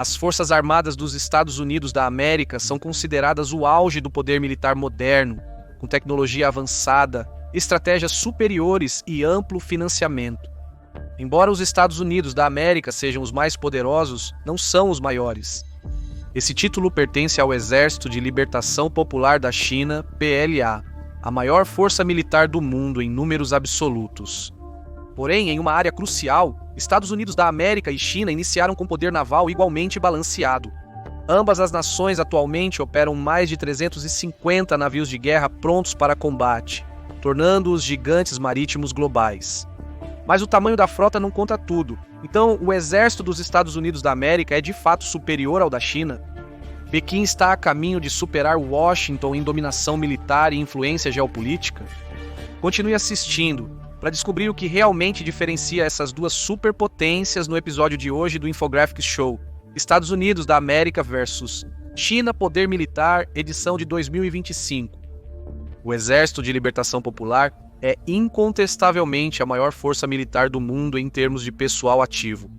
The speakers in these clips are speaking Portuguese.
As Forças Armadas dos Estados Unidos da América são consideradas o auge do poder militar moderno, com tecnologia avançada, estratégias superiores e amplo financiamento. Embora os Estados Unidos da América sejam os mais poderosos, não são os maiores. Esse título pertence ao Exército de Libertação Popular da China, PLA, a maior força militar do mundo em números absolutos. Porém, em uma área crucial, Estados Unidos da América e China iniciaram com poder naval igualmente balanceado. Ambas as nações atualmente operam mais de 350 navios de guerra prontos para combate, tornando-os gigantes marítimos globais. Mas o tamanho da frota não conta tudo, então o exército dos Estados Unidos da América é de fato superior ao da China. Pequim está a caminho de superar Washington em dominação militar e influência geopolítica? Continue assistindo para descobrir o que realmente diferencia essas duas superpotências no episódio de hoje do Infographics Show, Estados Unidos da América versus China Poder Militar, edição de 2025. O Exército de Libertação Popular é incontestavelmente a maior força militar do mundo em termos de pessoal ativo.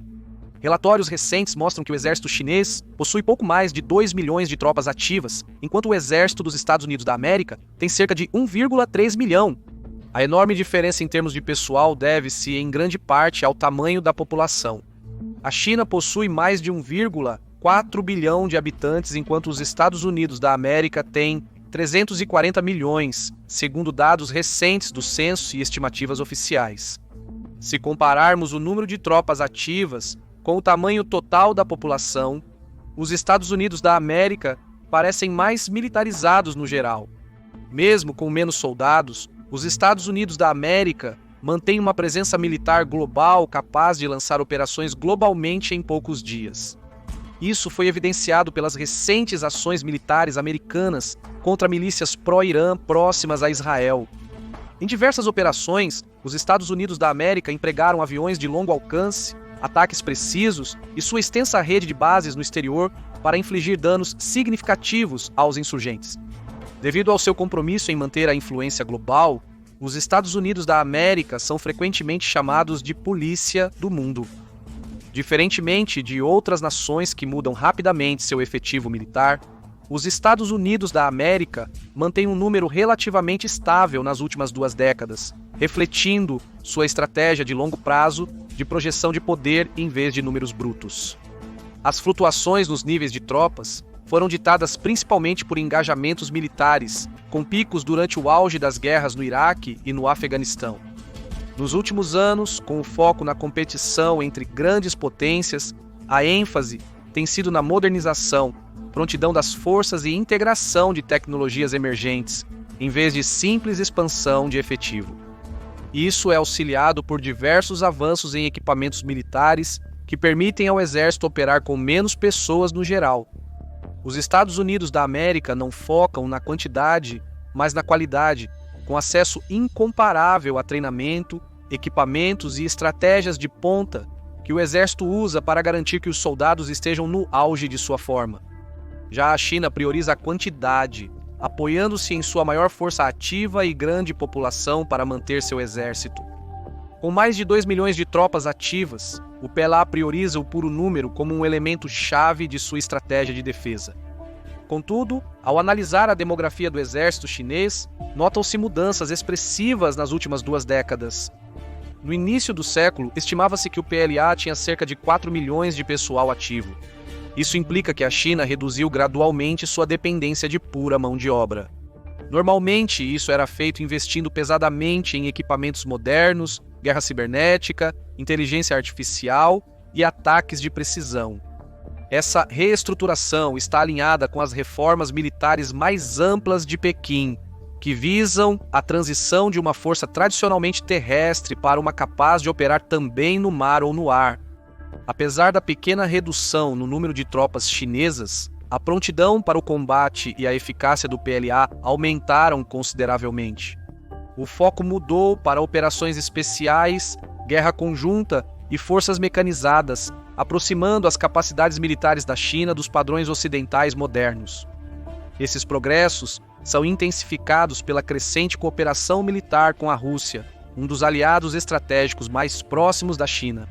Relatórios recentes mostram que o exército chinês possui pouco mais de 2 milhões de tropas ativas, enquanto o exército dos Estados Unidos da América tem cerca de 1,3 milhão. A enorme diferença em termos de pessoal deve-se, em grande parte, ao tamanho da população. A China possui mais de 1,4 bilhão de habitantes, enquanto os Estados Unidos da América têm 340 milhões, segundo dados recentes do censo e estimativas oficiais. Se compararmos o número de tropas ativas com o tamanho total da população, os Estados Unidos da América parecem mais militarizados no geral. Mesmo com menos soldados, os Estados Unidos da América mantêm uma presença militar global capaz de lançar operações globalmente em poucos dias. Isso foi evidenciado pelas recentes ações militares americanas contra milícias pró-Irã próximas a Israel. Em diversas operações, os Estados Unidos da América empregaram aviões de longo alcance, ataques precisos e sua extensa rede de bases no exterior para infligir danos significativos aos insurgentes. Devido ao seu compromisso em manter a influência global, os Estados Unidos da América são frequentemente chamados de polícia do mundo. Diferentemente de outras nações que mudam rapidamente seu efetivo militar, os Estados Unidos da América mantêm um número relativamente estável nas últimas 2 décadas, refletindo sua estratégia de longo prazo de projeção de poder em vez de números brutos. As flutuações nos níveis de tropas foram ditadas principalmente por engajamentos militares, com picos durante o auge das guerras no Iraque e no Afeganistão. Nos últimos anos, com o foco na competição entre grandes potências, a ênfase tem sido na modernização, prontidão das forças e integração de tecnologias emergentes, em vez de simples expansão de efetivo. Isso é auxiliado por diversos avanços em equipamentos militares que permitem ao exército operar com menos pessoas no geral. Os Estados Unidos da América não focam na quantidade, mas na qualidade, com acesso incomparável a treinamento, equipamentos e estratégias de ponta que o exército usa para garantir que os soldados estejam no auge de sua forma. Já a China prioriza a quantidade, apoiando-se em sua maior força ativa e grande população para manter seu exército. Com mais de 2 milhões de tropas ativas, o PLA prioriza o puro número como um elemento-chave de sua estratégia de defesa. Contudo, ao analisar a demografia do exército chinês, notam-se mudanças expressivas nas últimas 2 décadas. No início do século, estimava-se que o PLA tinha cerca de 4 milhões de pessoal ativo. Isso implica que a China reduziu gradualmente sua dependência de pura mão de obra. Normalmente, isso era feito investindo pesadamente em equipamentos modernos, guerra cibernética, inteligência artificial e ataques de precisão. Essa reestruturação está alinhada com as reformas militares mais amplas de Pequim, que visam a transição de uma força tradicionalmente terrestre para uma capaz de operar também no mar ou no ar. Apesar da pequena redução no número de tropas chinesas, a prontidão para o combate e a eficácia do PLA aumentaram consideravelmente. O foco mudou para operações especiais, guerra conjunta e forças mecanizadas, aproximando as capacidades militares da China dos padrões ocidentais modernos. Esses progressos são intensificados pela crescente cooperação militar com a Rússia, um dos aliados estratégicos mais próximos da China.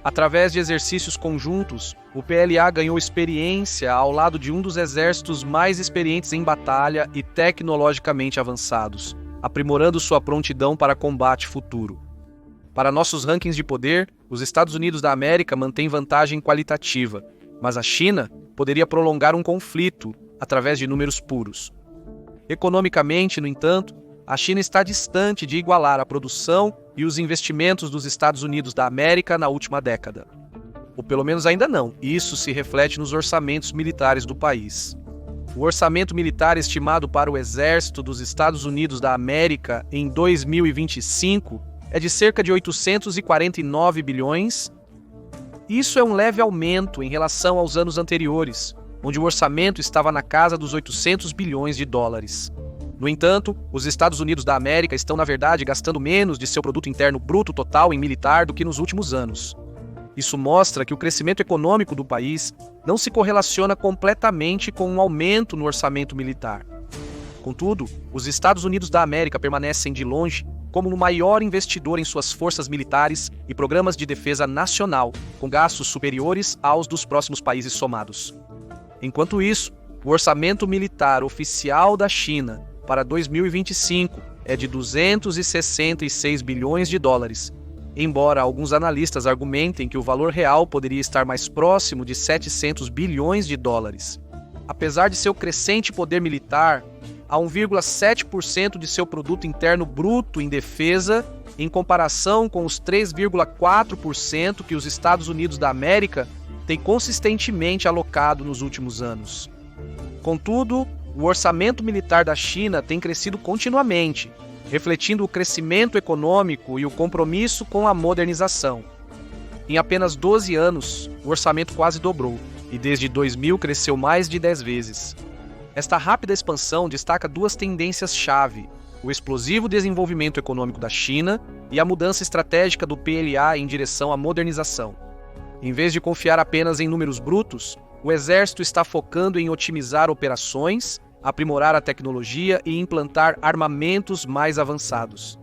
Através de exercícios conjuntos, o PLA ganhou experiência ao lado de um dos exércitos mais experientes em batalha e tecnologicamente avançados, aprimorando sua prontidão para combate futuro. Para nossos rankings de poder, os Estados Unidos da América mantêm vantagem qualitativa, mas a China poderia prolongar um conflito através de números puros. Economicamente, no entanto, a China está distante de igualar a produção e os investimentos dos Estados Unidos da América na última década. Ou pelo menos ainda não. Isso se reflete nos orçamentos militares do país. O orçamento militar estimado para o Exército dos Estados Unidos da América em 2025 é de cerca de 849 bilhões. Isso é um leve aumento em relação aos anos anteriores, onde o orçamento estava na casa dos 800 bilhões de dólares. No entanto, os Estados Unidos da América estão, na verdade, gastando menos de seu produto interno bruto total em militar do que nos últimos anos. Isso mostra que o crescimento econômico do país não se correlaciona completamente com um aumento no orçamento militar. Contudo, os Estados Unidos da América permanecem de longe como o maior investidor em suas forças militares e programas de defesa nacional, com gastos superiores aos dos próximos países somados. Enquanto isso, o orçamento militar oficial da China para 2025 é de 266 bilhões de dólares, embora alguns analistas argumentem que o valor real poderia estar mais próximo de 700 bilhões de dólares. Apesar de seu crescente poder militar, há 1,7% de seu produto interno bruto em defesa, em comparação com os 3,4% que os Estados Unidos da América têm consistentemente alocado nos últimos anos. Contudo, o orçamento militar da China tem crescido continuamente, refletindo o crescimento econômico e o compromisso com a modernização. Em apenas 12 anos, o orçamento quase dobrou, e desde 2000 cresceu mais de 10 vezes. Esta rápida expansão destaca duas tendências-chave: o explosivo desenvolvimento econômico da China e a mudança estratégica do PLA em direção à modernização. Em vez de confiar apenas em números brutos, o Exército está focando em otimizar operações, aprimorar a tecnologia e implantar armamentos mais avançados.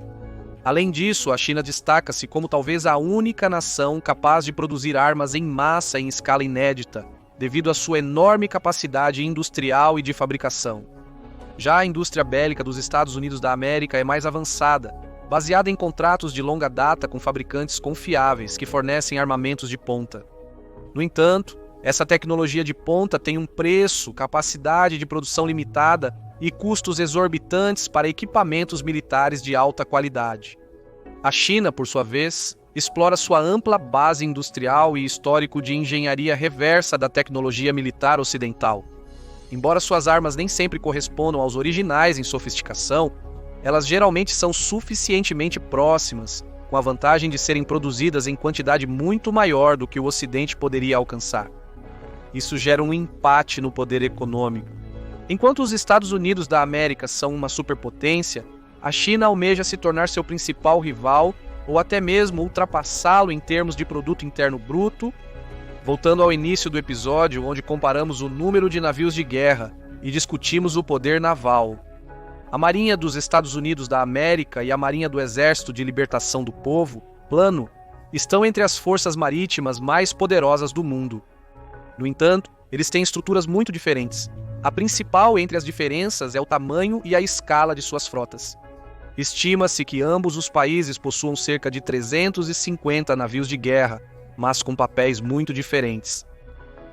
Além disso, a China destaca-se como talvez a única nação capaz de produzir armas em massa em escala inédita, devido à sua enorme capacidade industrial e de fabricação. Já a indústria bélica dos Estados Unidos da América é mais avançada, baseada em contratos de longa data com fabricantes confiáveis que fornecem armamentos de ponta. No entanto, essa tecnologia de ponta tem um preço, capacidade de produção limitada e custos exorbitantes para equipamentos militares de alta qualidade. A China, por sua vez, explora sua ampla base industrial e histórico de engenharia reversa da tecnologia militar ocidental. Embora suas armas nem sempre correspondam aos originais em sofisticação, elas geralmente são suficientemente próximas, com a vantagem de serem produzidas em quantidade muito maior do que o Ocidente poderia alcançar. Isso gera um empate no poder econômico. Enquanto os Estados Unidos da América são uma superpotência, a China almeja se tornar seu principal rival ou até mesmo ultrapassá-lo em termos de produto interno bruto. Voltando ao início do episódio, onde comparamos o número de navios de guerra e discutimos o poder naval. A Marinha dos Estados Unidos da América e a Marinha do Exército de Libertação do Povo, PLANO, estão entre as forças marítimas mais poderosas do mundo. No entanto, eles têm estruturas muito diferentes. A principal entre as diferenças é o tamanho e a escala de suas frotas. Estima-se que ambos os países possuam cerca de 350 navios de guerra, mas com papéis muito diferentes.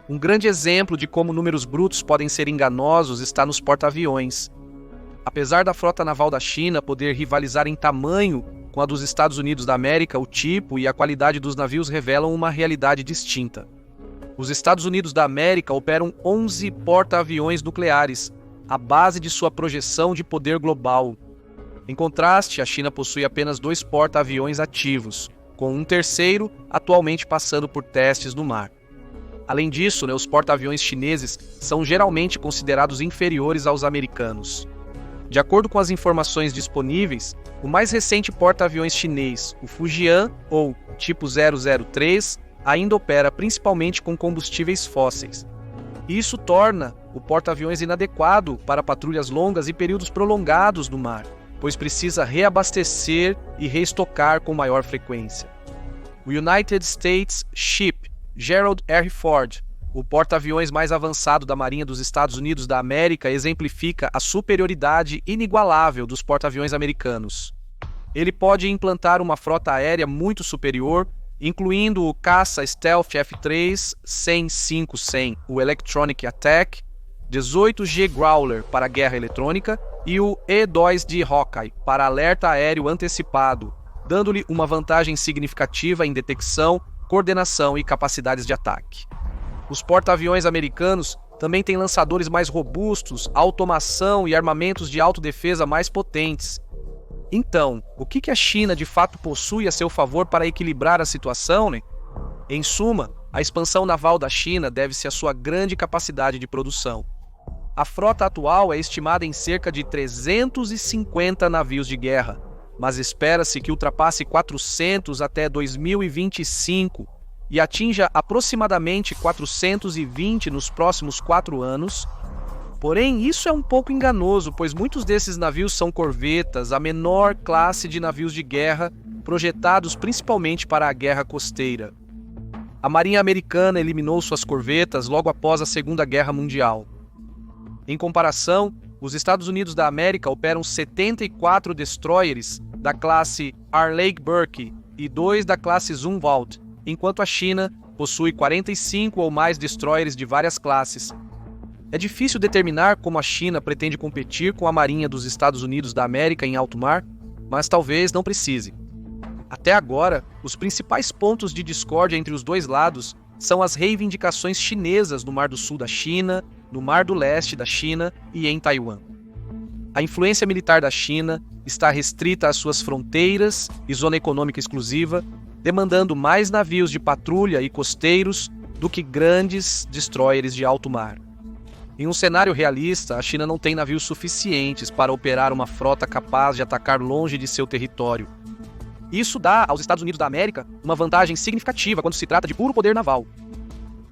Um grande exemplo de como números brutos podem ser enganosos está nos porta-aviões. Apesar da frota naval da China poder rivalizar em tamanho com a dos Estados Unidos da América, o tipo e a qualidade dos navios revelam uma realidade distinta. Os Estados Unidos da América operam 11 porta-aviões nucleares, a base de sua projeção de poder global. Em contraste, a China possui apenas 2 porta-aviões ativos, com um terceiro atualmente passando por testes no mar. Além disso, os porta-aviões chineses são geralmente considerados inferiores aos americanos. De acordo com as informações disponíveis, o mais recente porta-aviões chinês, o Fujian, ou tipo 003, ainda opera principalmente com combustíveis fósseis. Isso torna o porta-aviões inadequado para patrulhas longas e períodos prolongados no mar, pois precisa reabastecer e reestocar com maior frequência. O United States Ship Gerald R. Ford, o porta-aviões mais avançado da Marinha dos Estados Unidos da América, exemplifica a superioridade inigualável dos porta-aviões americanos. Ele pode implantar uma frota aérea muito superior, incluindo o caça Stealth F-3 100-500, o Electronic Attack, 18G Growler para guerra eletrônica e o E-2D Hawkeye para alerta aéreo antecipado, dando-lhe uma vantagem significativa em detecção, coordenação e capacidades de ataque. Os porta-aviões americanos também têm lançadores mais robustos, automação e armamentos de autodefesa mais potentes. Então, o que a China de fato possui a seu favor para equilibrar a situação, né? Em suma, a expansão naval da China deve-se à sua grande capacidade de produção. A frota atual é estimada em cerca de 350 navios de guerra, mas espera-se que ultrapasse 400 até 2025 e atinja aproximadamente 420 nos próximos 4 anos. Porém, isso é um pouco enganoso, pois muitos desses navios são corvetas, a menor classe de navios de guerra, projetados principalmente para a guerra costeira. A Marinha Americana eliminou suas corvetas logo após a Segunda Guerra Mundial. Em comparação, os Estados Unidos da América operam 74 destroyers da classe Arleigh Burke e 2 da classe Zumwalt, enquanto a China possui 45 ou mais destroyers de várias classes. É difícil determinar como a China pretende competir com a Marinha dos Estados Unidos da América em alto mar, mas talvez não precise. Até agora, os principais pontos de discórdia entre os dois lados são as reivindicações chinesas no Mar do Sul da China, no Mar do Leste da China e em Taiwan. A influência militar da China está restrita às suas fronteiras e zona econômica exclusiva, demandando mais navios de patrulha e costeiros do que grandes destroyers de alto mar. Em um cenário realista, a China não tem navios suficientes para operar uma frota capaz de atacar longe de seu território. Isso dá aos Estados Unidos da América uma vantagem significativa quando se trata de puro poder naval.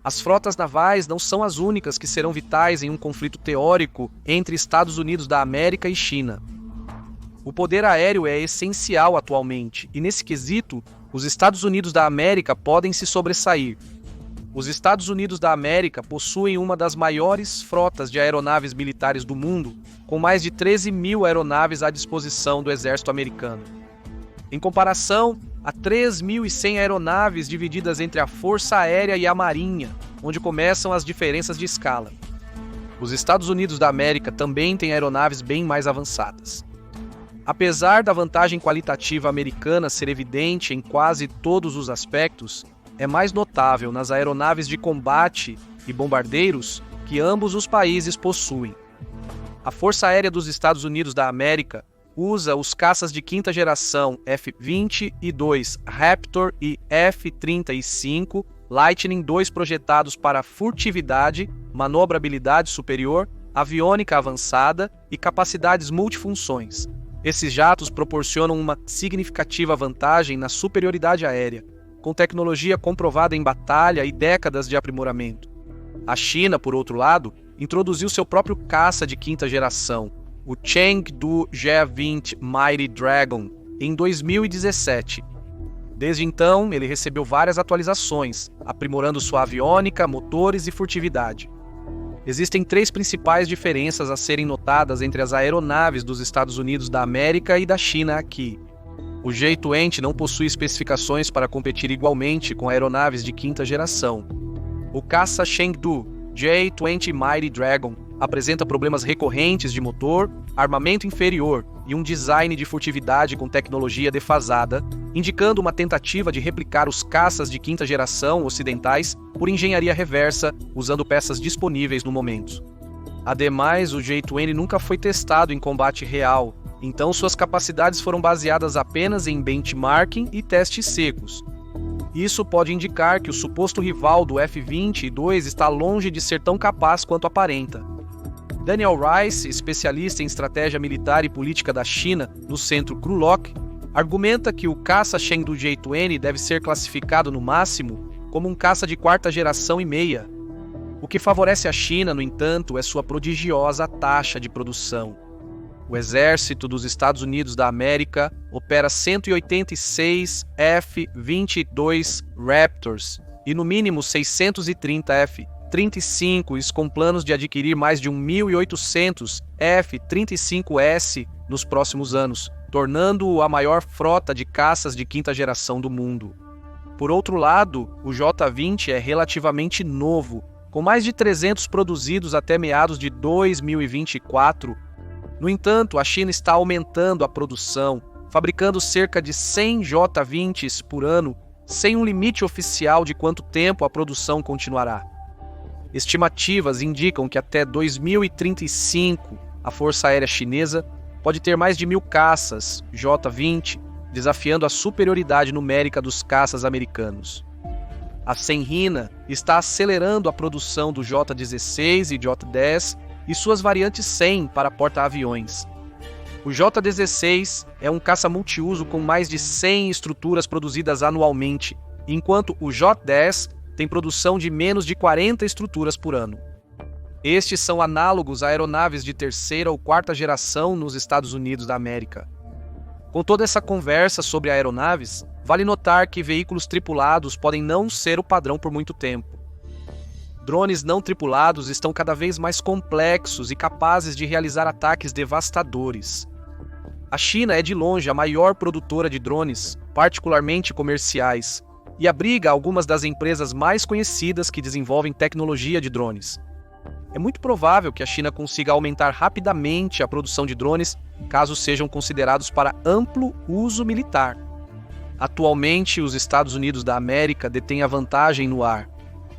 As frotas navais não são as únicas que serão vitais em um conflito teórico entre Estados Unidos da América e China. O poder aéreo é essencial atualmente, e nesse quesito, os Estados Unidos da América podem se sobressair. Os Estados Unidos da América possuem uma das maiores frotas de aeronaves militares do mundo, com mais de 13 mil aeronaves à disposição do exército americano. Em comparação a 3.100 aeronaves divididas entre a Força Aérea e a Marinha, onde começam as diferenças de escala. Os Estados Unidos da América também têm aeronaves bem mais avançadas. Apesar da vantagem qualitativa americana ser evidente em quase todos os aspectos, é mais notável nas aeronaves de combate e bombardeiros que ambos os países possuem. A Força Aérea dos Estados Unidos da América usa os caças de quinta geração F-22 Raptor e F-35 Lightning II projetados para furtividade, manobrabilidade superior, aviônica avançada e capacidades multifunções. Esses jatos proporcionam uma significativa vantagem na superioridade aérea, com tecnologia comprovada em batalha e décadas de aprimoramento. A China, por outro lado, introduziu seu próprio caça de quinta geração, o Chengdu J-20 Mighty Dragon, em 2017. Desde então, ele recebeu várias atualizações, aprimorando sua aviônica, motores e furtividade. Existem 3 principais diferenças a serem notadas entre as aeronaves dos Estados Unidos da América e da China aqui. O J-20 não possui especificações para competir igualmente com aeronaves de quinta geração. O caça Chengdu J-20 Mighty Dragon apresenta problemas recorrentes de motor, armamento inferior e um design de furtividade com tecnologia defasada, indicando uma tentativa de replicar os caças de quinta geração ocidentais por engenharia reversa, usando peças disponíveis no momento. Ademais, o J-20 nunca foi testado em combate real, então suas capacidades foram baseadas apenas em benchmarking e testes secos. Isso pode indicar que o suposto rival do F-22 está longe de ser tão capaz quanto aparenta. Daniel Rice, especialista em estratégia militar e política da China no Centro Krulok, argumenta que o caça Chengdu J-20 deve ser classificado no máximo como um caça de quarta geração e meia. O que favorece a China, no entanto, é sua prodigiosa taxa de produção. O Exército dos Estados Unidos da América opera 186 F-22 Raptors e no mínimo 630 F-35s, com planos de adquirir mais de 1.800 F-35S nos próximos anos, tornando-o a maior frota de caças de quinta geração do mundo. Por outro lado, o J-20 é relativamente novo, com mais de 300 produzidos até meados de 2024. No entanto, a China está aumentando a produção, fabricando cerca de 100 J-20s por ano, sem um limite oficial de quanto tempo a produção continuará. Estimativas indicam que até 2035 a Força Aérea Chinesa pode ter mais de 1.000 caças J-20, desafiando a superioridade numérica dos caças americanos. A Senhina está acelerando a produção do J-16 e J-10 e suas variantes 100 para porta-aviões. O J-16 é um caça multiuso com mais de 100 estruturas produzidas anualmente, enquanto o J-10 tem produção de menos de 40 estruturas por ano. Estes são análogos a aeronaves de terceira ou quarta geração nos Estados Unidos da América. Com toda essa conversa sobre aeronaves, vale notar que veículos tripulados podem não ser o padrão por muito tempo. Drones não tripulados estão cada vez mais complexos e capazes de realizar ataques devastadores. A China é de longe a maior produtora de drones, particularmente comerciais, e abriga algumas das empresas mais conhecidas que desenvolvem tecnologia de drones. É muito provável que a China consiga aumentar rapidamente a produção de drones caso sejam considerados para amplo uso militar. Atualmente, os Estados Unidos da América detêm a vantagem no ar,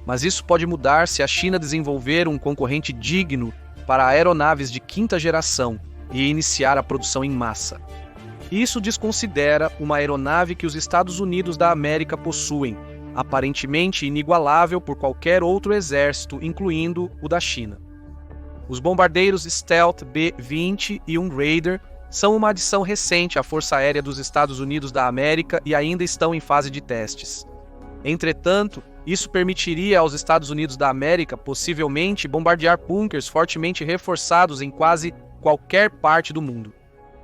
mas isso pode mudar se a China desenvolver um concorrente digno para aeronaves de quinta geração e iniciar a produção em massa. Isso desconsidera uma aeronave que os Estados Unidos da América possuem, aparentemente inigualável por qualquer outro exército, incluindo o da China. Os bombardeiros Stealth B-20 e um Raider são uma adição recente à Força Aérea dos Estados Unidos da América e ainda estão em fase de testes. Entretanto, isso permitiria aos Estados Unidos da América possivelmente bombardear bunkers fortemente reforçados em quase qualquer parte do mundo.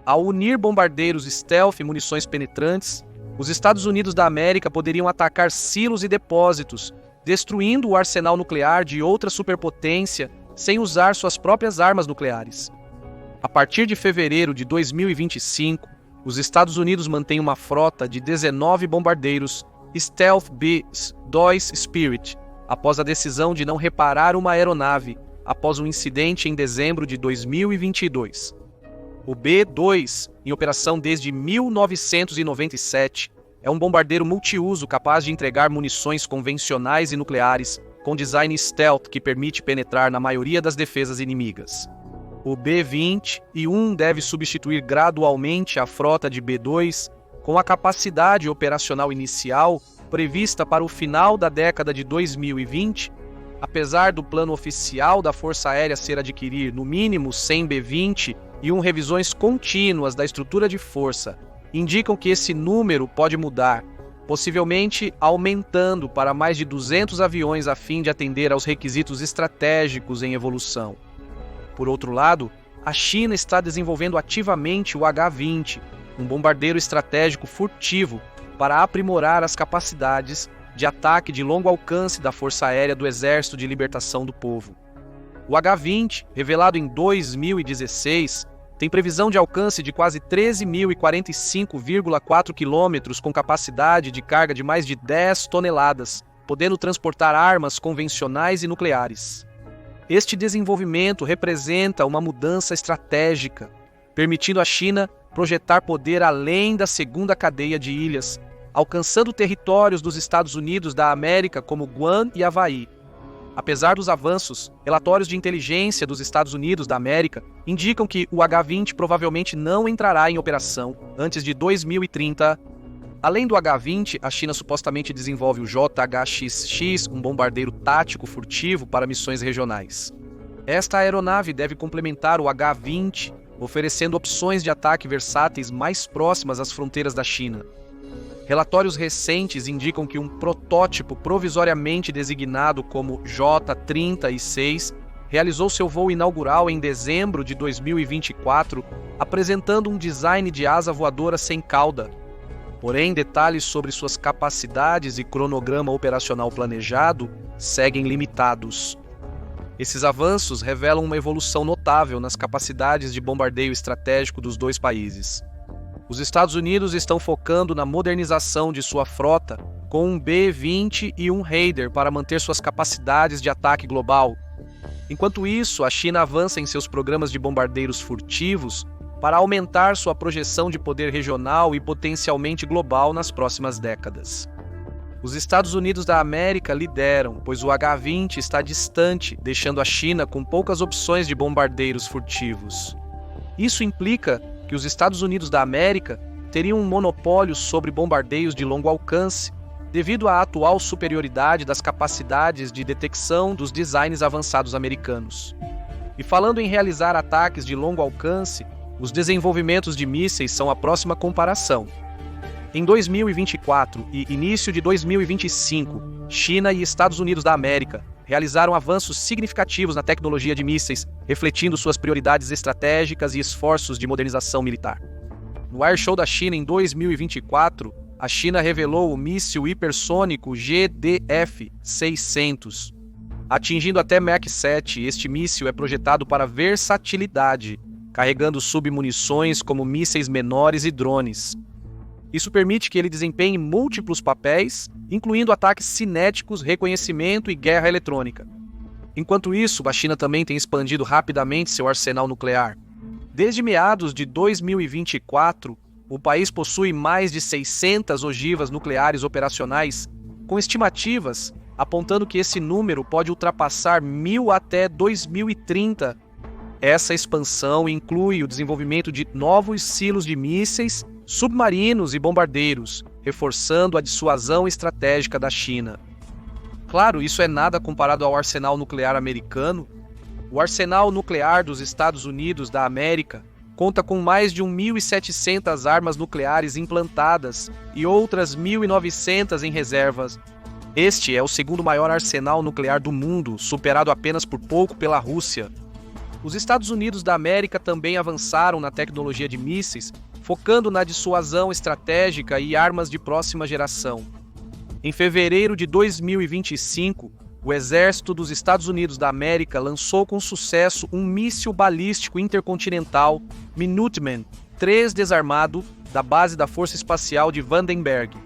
Ao unir bombardeiros stealth e munições penetrantes, os Estados Unidos da América poderiam atacar silos e depósitos, destruindo o arsenal nuclear de outra superpotência sem usar suas próprias armas nucleares. A partir de fevereiro de 2025, os Estados Unidos mantêm uma frota de 19 bombardeiros Stealth B-2 Spirit, após a decisão de não reparar uma aeronave após um incidente em dezembro de 2022. O B-2, em operação desde 1997, é um bombardeiro multiuso capaz de entregar munições convencionais e nucleares, com design stealth que permite penetrar na maioria das defesas inimigas. O B-21 deve substituir gradualmente a frota de B-2 com a capacidade operacional inicial prevista para o final da década de 2020, apesar do plano oficial da Força Aérea ser adquirir no mínimo 100 B-20 e revisões contínuas da estrutura de força, indicam que esse número pode mudar, possivelmente aumentando para mais de 200 aviões a fim de atender aos requisitos estratégicos em evolução. Por outro lado, a China está desenvolvendo ativamente o H-20, um bombardeiro estratégico furtivo para aprimorar as capacidades de ataque de longo alcance da Força Aérea do Exército de Libertação do Povo. O H-20, revelado em 2016, tem previsão de alcance de quase 13.045,4 quilômetros com capacidade de carga de mais de 10 toneladas, podendo transportar armas convencionais e nucleares. Este desenvolvimento representa uma mudança estratégica, permitindo à China projetar poder além da segunda cadeia de ilhas, alcançando territórios dos Estados Unidos da América como Guam e Havaí. Apesar dos avanços, relatórios de inteligência dos Estados Unidos da América indicam que o H-20 provavelmente não entrará em operação antes de 2030. Além do H-20, a China supostamente desenvolve o JHXX, um bombardeiro tático furtivo para missões regionais. Esta aeronave deve complementar o H-20, oferecendo opções de ataque versáteis mais próximas às fronteiras da China. Relatórios recentes indicam que um protótipo provisoriamente designado como J-36 realizou seu voo inaugural em dezembro de 2024, apresentando um design de asa voadora sem cauda. Porém, detalhes sobre suas capacidades e cronograma operacional planejado seguem limitados. Esses avanços revelam uma evolução notável nas capacidades de bombardeio estratégico dos dois países. Os Estados Unidos estão focando na modernização de sua frota com um B-20 e um Raider para manter suas capacidades de ataque global. Enquanto isso, a China avança em seus programas de bombardeiros furtivos para aumentar sua projeção de poder regional e potencialmente global nas próximas décadas. Os Estados Unidos da América lideram, pois o H-20 está distante, deixando a China com poucas opções de bombardeiros furtivos. Isso implica que os Estados Unidos da América teriam um monopólio sobre bombardeios de longo alcance, devido à atual superioridade das capacidades de detecção dos designs avançados americanos. E falando em realizar ataques de longo alcance, os desenvolvimentos de mísseis são a próxima comparação. Em 2024 e início de 2025, China e Estados Unidos da América realizaram avanços significativos na tecnologia de mísseis, refletindo suas prioridades estratégicas e esforços de modernização militar. No Airshow da China em 2024, a China revelou o míssil hipersônico GDF-600. Atingindo até Mach 7, este míssil é projetado para versatilidade, carregando submunições como mísseis menores e drones. Isso permite que ele desempenhe múltiplos papéis, incluindo ataques cinéticos, reconhecimento e guerra eletrônica. Enquanto isso, a China também tem expandido rapidamente seu arsenal nuclear. Desde meados de 2024, o país possui mais de 600 ogivas nucleares operacionais, com estimativas apontando que esse número pode ultrapassar 1.000 até 2030. Essa expansão inclui o desenvolvimento de novos silos de mísseis, submarinos e bombardeiros, reforçando a dissuasão estratégica da China. Claro, isso é nada comparado ao arsenal nuclear americano. O arsenal nuclear dos Estados Unidos da América conta com mais de 1.700 armas nucleares implantadas e outras 1.900 em reservas. Este é o segundo maior arsenal nuclear do mundo, superado apenas por pouco pela Rússia. Os Estados Unidos da América também avançaram na tecnologia de mísseis, focando na dissuasão estratégica e armas de próxima geração. Em fevereiro de 2025, o Exército dos Estados Unidos da América lançou com sucesso um míssil balístico intercontinental Minuteman III desarmado da base da Força Espacial de Vandenberg.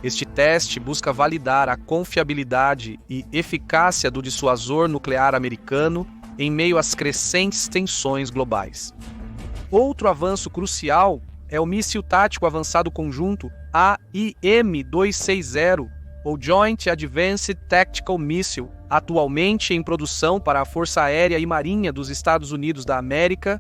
Este teste busca validar a confiabilidade e eficácia do dissuasor nuclear americano em meio às crescentes tensões globais. Outro avanço crucial é o míssil tático avançado conjunto AIM-260, ou Joint Advanced Tactical Missile, atualmente em produção para a Força Aérea e Marinha dos Estados Unidos da América,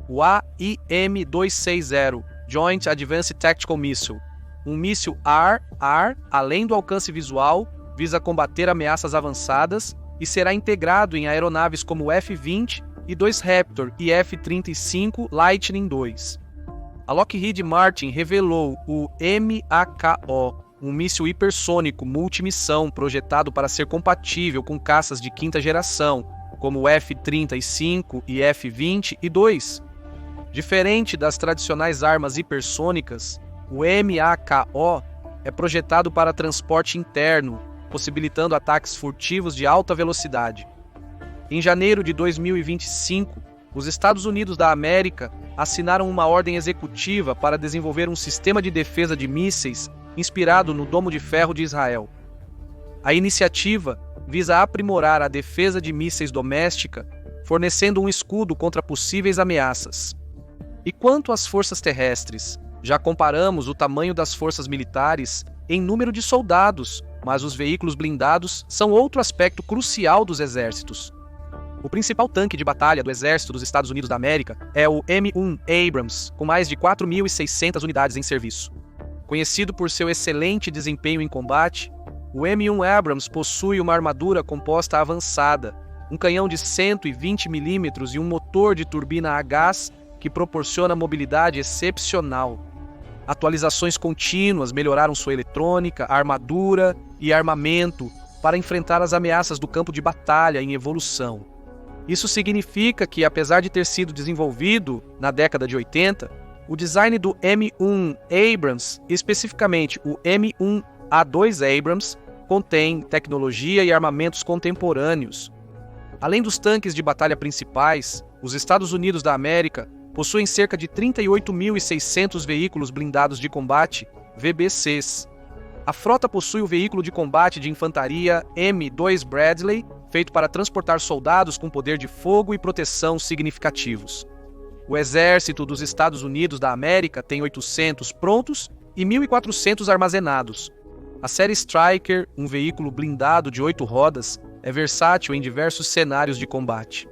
o AIM-260, Joint Advanced Tactical Missile. Um míssil AR, além do alcance visual, visa combater ameaças avançadas e será integrado em aeronaves como o F-20 e 2 Raptor e F-35 Lightning II. A Lockheed Martin revelou o MAKO, um míssil hipersônico multimissão projetado para ser compatível com caças de quinta geração, como o F-35 e F-22. Diferente das tradicionais armas hipersônicas, o MAKO é projetado para transporte interno, possibilitando ataques furtivos de alta velocidade. Em janeiro de 2025, os Estados Unidos da América assinaram uma ordem executiva para desenvolver um sistema de defesa de mísseis inspirado no Domo de Ferro de Israel. A iniciativa visa aprimorar a defesa de mísseis doméstica, fornecendo um escudo contra possíveis ameaças. E quanto às forças terrestres, já comparamos o tamanho das forças militares em número de soldados, mas os veículos blindados são outro aspecto crucial dos exércitos. O principal tanque de batalha do Exército dos Estados Unidos da América é o M1 Abrams, com mais de 4.600 unidades em serviço. Conhecido por seu excelente desempenho em combate, o M1 Abrams possui uma armadura composta avançada, um canhão de 120 mm e um motor de turbina a gás que proporciona mobilidade excepcional. Atualizações contínuas melhoraram sua eletrônica, armadura e armamento para enfrentar as ameaças do campo de batalha em evolução. Isso significa que, apesar de ter sido desenvolvido na década de 80, o design do M1 Abrams, especificamente o M1A2 Abrams, contém tecnologia e armamentos contemporâneos. Além dos tanques de batalha principais, os Estados Unidos da América possuem cerca de 38.600 veículos blindados de combate, VBCs. A frota possui o veículo de combate de infantaria M2 Bradley, feito para transportar soldados com poder de fogo e proteção significativos. O Exército dos Estados Unidos da América tem 800 prontos e 1.400 armazenados. A série Stryker, um veículo blindado de 8 rodas, é versátil em diversos cenários de combate.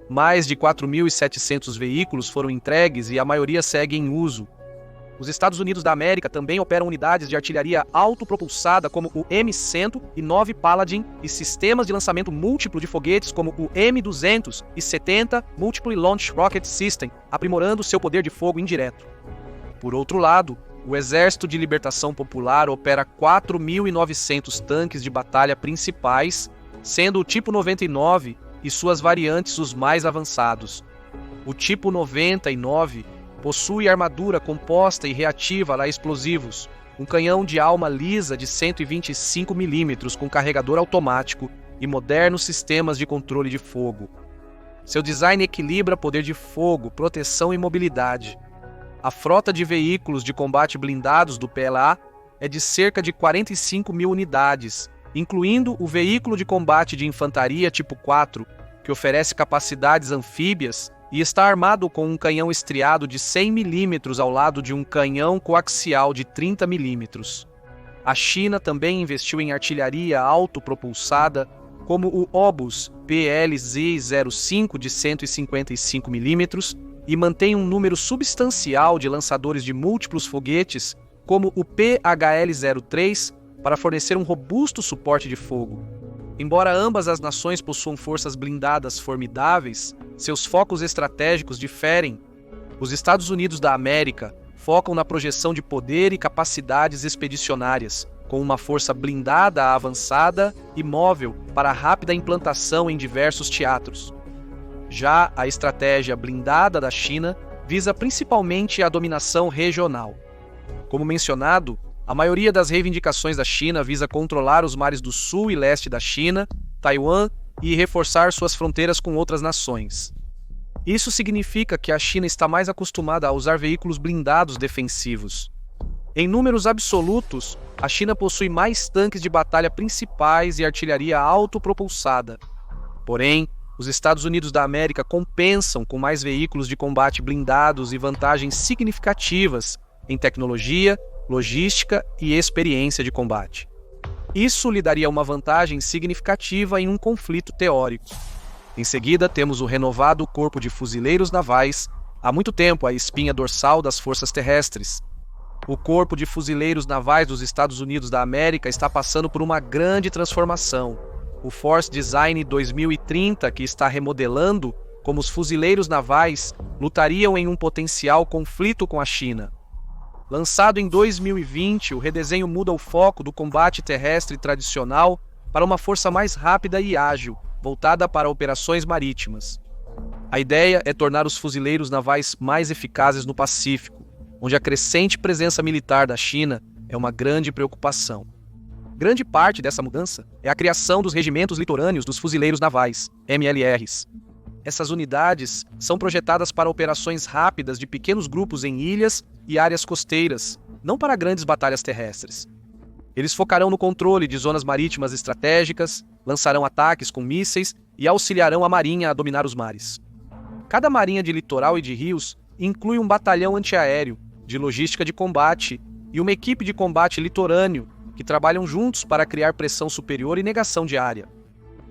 Mais de 4.700 veículos foram entregues e a maioria segue em uso. Os Estados Unidos da América também operam unidades de artilharia autopropulsada como o M109 Paladin e sistemas de lançamento múltiplo de foguetes como o M270 Multiple Launch Rocket System, aprimorando seu poder de fogo indireto. Por outro lado, o Exército de Libertação Popular opera 4.900 tanques de batalha principais, sendo o Tipo 99 e suas variantes os mais avançados. O Tipo 99 possui armadura composta e reativa a explosivos, um canhão de alma lisa de 125 mm com carregador automático e modernos sistemas de controle de fogo. Seu design equilibra poder de fogo, proteção e mobilidade. A frota de veículos de combate blindados do PLA é de cerca de 45 mil unidades, incluindo o veículo de combate de infantaria tipo 4, que oferece capacidades anfíbias e está armado com um canhão estriado de 100 mm ao lado de um canhão coaxial de 30 mm. A China também investiu em artilharia autopropulsada, como o Obus PLZ-05 de 155 mm, e mantém um número substancial de lançadores de múltiplos foguetes, como o PHL-03, para fornecer um robusto suporte de fogo. Embora ambas as nações possuam forças blindadas formidáveis, seus focos estratégicos diferem. Os Estados Unidos da América focam na projeção de poder e capacidades expedicionárias, com uma força blindada avançada e móvel para rápida implantação em diversos teatros. Já a estratégia blindada da China visa principalmente a dominação regional. Como mencionado, a maioria das reivindicações da China visa controlar os mares do sul e leste da China, Taiwan e reforçar suas fronteiras com outras nações. Isso significa que a China está mais acostumada a usar veículos blindados defensivos. Em números absolutos, a China possui mais tanques de batalha principais e artilharia autopropulsada. Porém, os Estados Unidos da América compensam com mais veículos de combate blindados e vantagens significativas em tecnologia, logística e experiência de combate. Isso lhe daria uma vantagem significativa em um conflito teórico. Em seguida, temos o renovado Corpo de Fuzileiros Navais, há muito tempo a espinha dorsal das forças terrestres. O Corpo de Fuzileiros Navais dos Estados Unidos da América está passando por uma grande transformação. O Force Design 2030, que está remodelando como os fuzileiros navais lutariam em um potencial conflito com a China. Lançado em 2020, o redesenho muda o foco do combate terrestre tradicional para uma força mais rápida e ágil, voltada para operações marítimas. A ideia é tornar os fuzileiros navais mais eficazes no Pacífico, onde a crescente presença militar da China é uma grande preocupação. Grande parte dessa mudança é a criação dos regimentos litorâneos dos fuzileiros navais, MLRs. Essas unidades são projetadas para operações rápidas de pequenos grupos em ilhas e áreas costeiras, não para grandes batalhas terrestres. Eles focarão no controle de zonas marítimas estratégicas, lançarão ataques com mísseis e auxiliarão a marinha a dominar os mares. Cada marinha de litoral e de rios inclui um batalhão antiaéreo, de logística de combate e uma equipe de combate litorâneo que trabalham juntos para criar pressão superior e negação de área.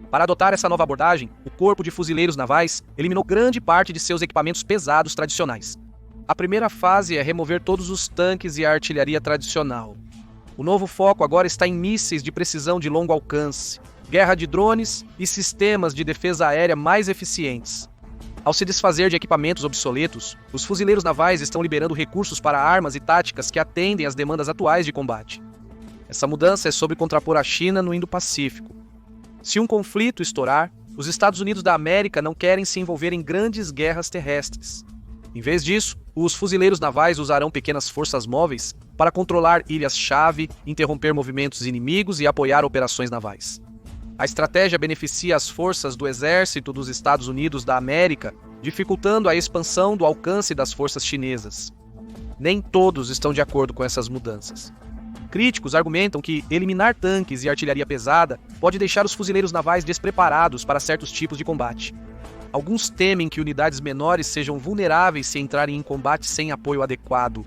Para adotar essa nova abordagem, o Corpo de Fuzileiros Navais eliminou grande parte de seus equipamentos pesados tradicionais. A primeira fase é remover todos os tanques e a artilharia tradicional. O novo foco agora está em mísseis de precisão de longo alcance, guerra de drones e sistemas de defesa aérea mais eficientes. Ao se desfazer de equipamentos obsoletos, os fuzileiros navais estão liberando recursos para armas e táticas que atendem às demandas atuais de combate. Essa mudança é sobre contrapor a China no Indo-Pacífico. Se um conflito estourar, Os Estados Unidos da América não querem se envolver em grandes guerras terrestres. Em vez disso, os fuzileiros navais usarão pequenas forças móveis para controlar ilhas-chave, interromper movimentos inimigos e apoiar operações navais. A estratégia beneficia as forças do Exército dos Estados Unidos da América, dificultando a expansão do alcance das forças chinesas. Nem todos estão de acordo com essas mudanças. Críticos argumentam que eliminar tanques e artilharia pesada pode deixar os fuzileiros navais despreparados para certos tipos de combate. Alguns temem que unidades menores sejam vulneráveis se entrarem em combate sem apoio adequado.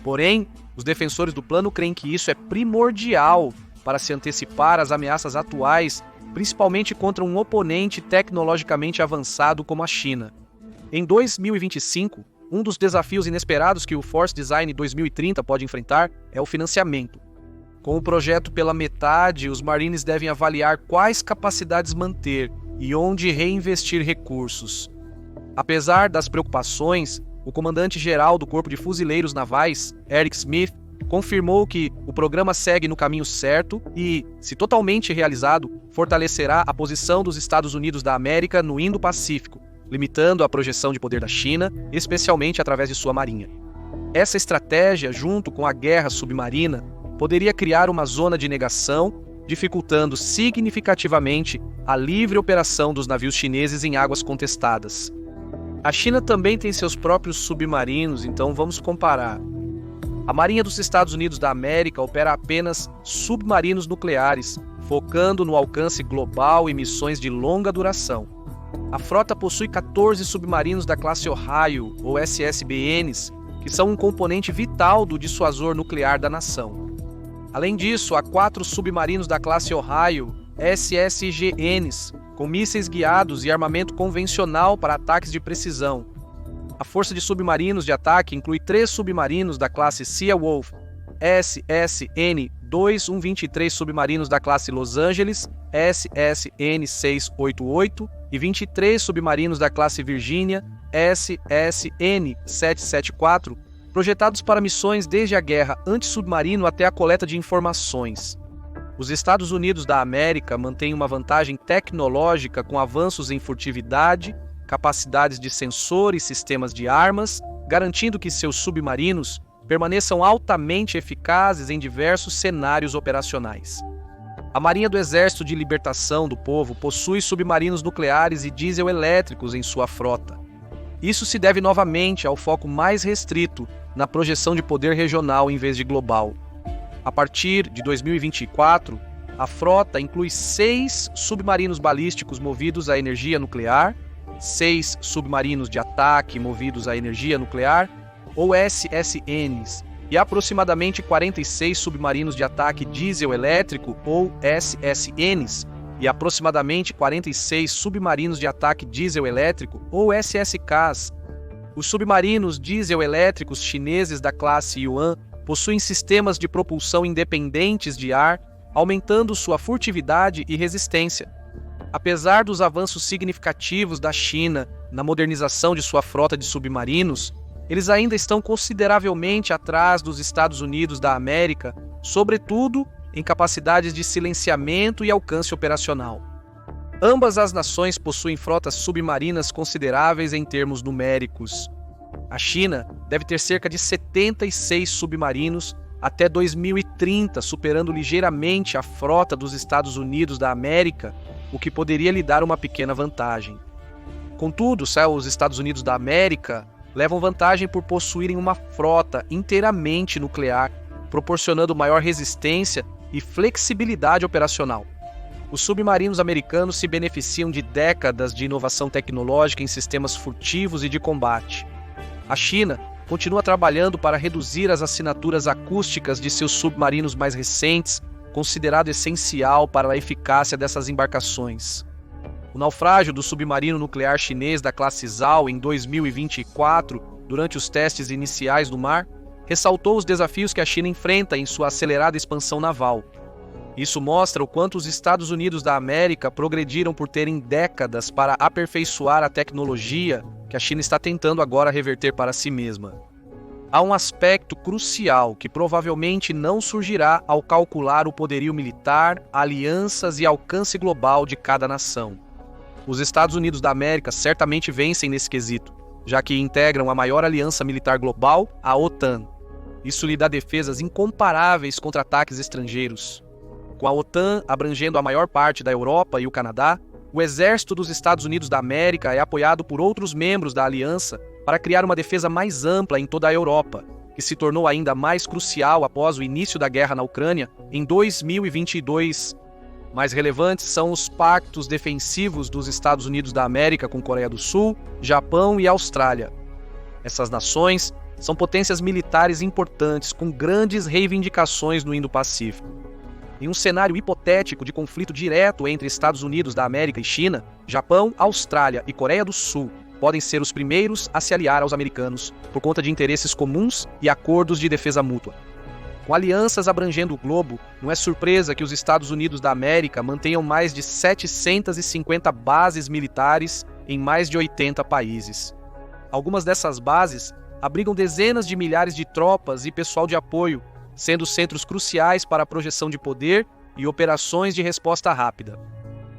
Porém, os defensores do plano creem que isso é primordial para se antecipar às ameaças atuais, principalmente contra um oponente tecnologicamente avançado como a China. Em 2025, um dos desafios inesperados que o Force Design 2030 pode enfrentar é o financiamento. Com o projeto pela metade, os Marines devem avaliar quais capacidades manter e onde reinvestir recursos. Apesar das preocupações, o comandante-geral do Corpo de Fuzileiros Navais, Eric Smith, confirmou que o programa segue no caminho certo e, se totalmente realizado, fortalecerá a posição dos Estados Unidos da América no Indo-Pacífico, limitando a projeção de poder da China, especialmente através de sua marinha. Essa estratégia, junto com a guerra submarina, poderia criar uma zona de negação, dificultando significativamente a livre operação dos navios chineses em águas contestadas. A China também tem seus próprios submarinos, então vamos comparar. A Marinha dos Estados Unidos da América opera apenas submarinos nucleares, focando no alcance global e missões de longa duração. A frota possui 14 submarinos da classe Ohio, ou SSBNs, que são um componente vital do dissuasor nuclear da nação. Além disso, há 4 submarinos da classe Ohio, SSGNs, com mísseis guiados e armamento convencional para ataques de precisão. A força de submarinos de ataque inclui 3 submarinos da classe Seawolf, SSN-2123 submarinos da classe Los Angeles, SSN-688, e 23 submarinos da classe Virginia, SSN-774, projetados para missões desde a guerra antissubmarino até a coleta de informações. Os Estados Unidos da América mantêm uma vantagem tecnológica com avanços em furtividade, capacidades de sensor e sistemas de armas, garantindo que seus submarinos permaneçam altamente eficazes em diversos cenários operacionais. A Marinha do Exército de Libertação do Povo possui submarinos nucleares e diesel elétricos em sua frota. Isso se deve novamente ao foco mais restrito na projeção de poder regional em vez de global. A partir de 2024, a frota inclui 6 submarinos balísticos movidos à energia nuclear, 6 submarinos de ataque movidos à energia nuclear, ou SSNs, e aproximadamente 46 submarinos de ataque diesel-elétrico, ou SSNs, e aproximadamente 46 submarinos de ataque diesel-elétrico, ou SSKs. Os submarinos diesel-elétricos chineses da classe Yuan possuem sistemas de propulsão independentes de ar, aumentando sua furtividade e resistência. Apesar dos avanços significativos da China na modernização de sua frota de submarinos, eles ainda estão consideravelmente atrás dos Estados Unidos da América, sobretudo em capacidades de silenciamento e alcance operacional. Ambas as nações possuem frotas submarinas consideráveis em termos numéricos. A China deve ter cerca de 76 submarinos até 2030, superando ligeiramente a frota dos Estados Unidos da América, o que poderia lhe dar uma pequena vantagem. Contudo, os Estados Unidos da América levam vantagem por possuírem uma frota inteiramente nuclear, proporcionando maior resistência e flexibilidade operacional. Os submarinos americanos se beneficiam de décadas de inovação tecnológica em sistemas furtivos e de combate. A China continua trabalhando para reduzir as assinaturas acústicas de seus submarinos mais recentes, considerado essencial para a eficácia dessas embarcações. O naufrágio do submarino nuclear chinês da classe Zhao em 2024, durante os testes iniciais do mar, ressaltou os desafios que a China enfrenta em sua acelerada expansão naval. Isso mostra o quanto os Estados Unidos da América progrediram por terem décadas para aperfeiçoar a tecnologia que a China está tentando agora reverter para si mesma. Há um aspecto crucial que provavelmente não surgirá ao calcular o poderio militar, alianças e alcance global de cada nação. Os Estados Unidos da América certamente vencem nesse quesito, já que integram a maior aliança militar global, a OTAN. Isso lhe dá defesas incomparáveis contra ataques estrangeiros. Com a OTAN abrangendo a maior parte da Europa e o Canadá, o exército dos Estados Unidos da América é apoiado por outros membros da aliança para criar uma defesa mais ampla em toda a Europa, que se tornou ainda mais crucial após o início da guerra na Ucrânia em 2022. Mais relevantes são os pactos defensivos dos Estados Unidos da América com Coreia do Sul, Japão e Austrália. Essas nações são potências militares importantes com grandes reivindicações no Indo-Pacífico. Em um cenário hipotético de conflito direto entre Estados Unidos da América e China, Japão, Austrália e Coreia do Sul podem ser os primeiros a se aliar aos americanos por conta de interesses comuns e acordos de defesa mútua. Com alianças abrangendo o globo, não é surpresa que os Estados Unidos da América mantenham mais de 750 bases militares em mais de 80 países. Algumas dessas bases abrigam dezenas de milhares de tropas e pessoal de apoio, sendo centros cruciais para a projeção de poder e operações de resposta rápida.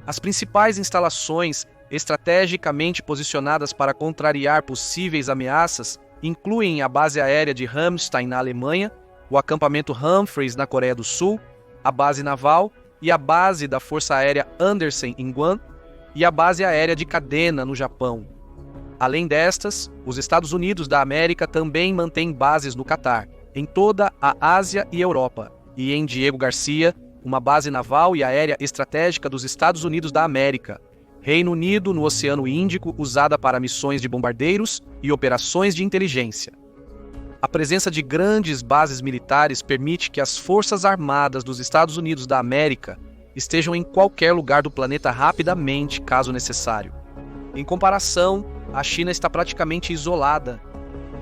As principais instalações estrategicamente posicionadas para contrariar possíveis ameaças incluem a base aérea de Ramstein, na Alemanha, o acampamento Humphreys, na Coreia do Sul, a base naval e a base da Força Aérea Andersen, em Guam, e a base aérea de Kadena, no Japão. Além destas, os Estados Unidos da América também mantêm bases no Catar, em toda a Ásia e Europa, e em Diego Garcia, uma base naval e aérea estratégica dos Estados Unidos da América, Reino Unido no Oceano Índico, usada para missões de bombardeiros e operações de inteligência. A presença de grandes bases militares permite que as Forças Armadas dos Estados Unidos da América estejam em qualquer lugar do planeta rapidamente, caso necessário. Em comparação, a China está praticamente isolada.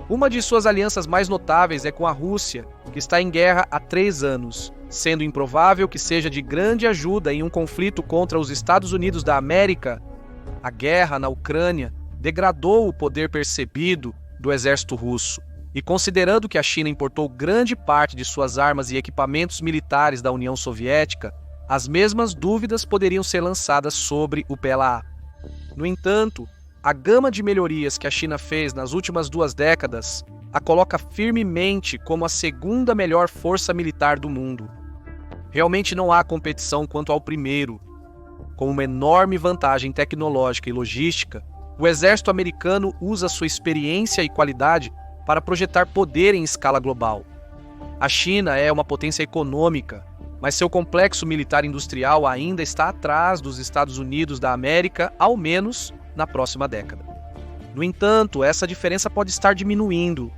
Uma de suas alianças mais notáveis é com a Rússia, que está em guerra há 3 anos, sendo improvável que seja de grande ajuda em um conflito contra os Estados Unidos da América. A guerra na Ucrânia degradou o poder percebido do exército russo, e considerando que a China importou grande parte de suas armas e equipamentos militares da União Soviética, as mesmas dúvidas poderiam ser lançadas sobre o PLA. No entanto, a gama de melhorias que a China fez nas últimas 2 décadas a coloca firmemente como a segunda melhor força militar do mundo. Realmente não há competição quanto ao primeiro. Com uma enorme vantagem tecnológica e logística, o exército americano usa sua experiência e qualidade para projetar poder em escala global. A China é uma potência econômica, mas seu complexo militar industrial ainda está atrás dos Estados Unidos da América, ao menos na próxima década. No entanto, essa diferença pode estar diminuindo.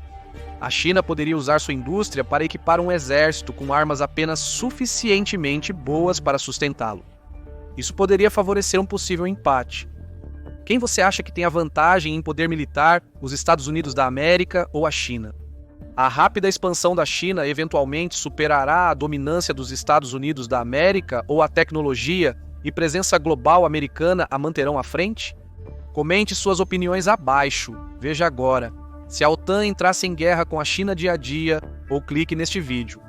A China poderia usar sua indústria para equipar um exército com armas apenas suficientemente boas para sustentá-lo. Isso poderia favorecer um possível empate. Quem você acha que tem a vantagem em poder militar, os Estados Unidos da América ou a China? A rápida expansão da China eventualmente superará a dominância dos Estados Unidos da América ou a tecnologia e presença global americana a manterão à frente? Comente suas opiniões abaixo. Veja agora se a OTAN entrasse em guerra com a China dia a dia ou clique neste vídeo.